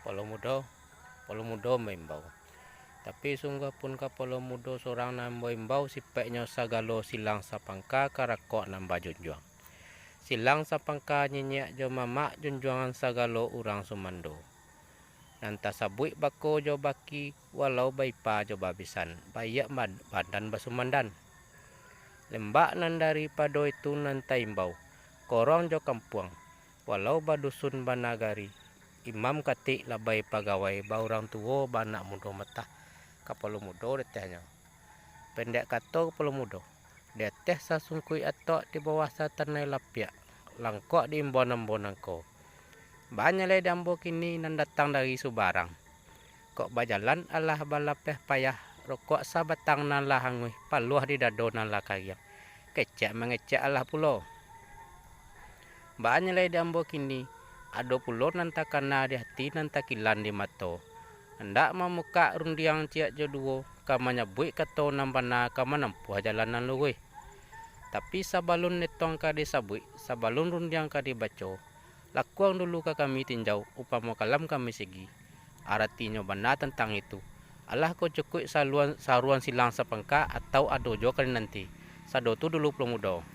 polo mudo membau. Tapi sungguh pun ka polo mudo seorang nambo imbau sipeknya sagalo silang sapangka karakok nambah junjuang. Silang sapangka nyenyak jo mamak junjuangan sagalo urang sumando. Nanta sabui bako jo baki walau baipa jo babisan bayak badan basumandan. Lembak nan dari pado itu nanta imbau korong jo kampuang walau badusun banagari imam katik labai pagawai baurang tuo banak mudo metah kapolo mudo detehnya pendek kato kapolo mudo deteh sasungkui atok di bawah satanai lapiak langkok di imbon-imbonangko banyak le dambo kini nan datang dari Subarang kok bajalan alah balapeh payah rokok sabatang nan lahangui paluah di dado nan lakariak kecek mengecek alah pulo banyak le dambo kini ado pulo nan takana di hati nan takilan di mato hendak memuka rundiang ciak joduo kamanya buik kato nambana kamanampuh jalanan luwe tapi sabalun netong ka disabui sabalun rundiang ka dibaco lakuang dulu ka kami tinjau upama kalam kami segi artinya benar tentang itu alah ko cukup saruan silang sapangka atau ado jo kan nanti sado tu dulu pemudo.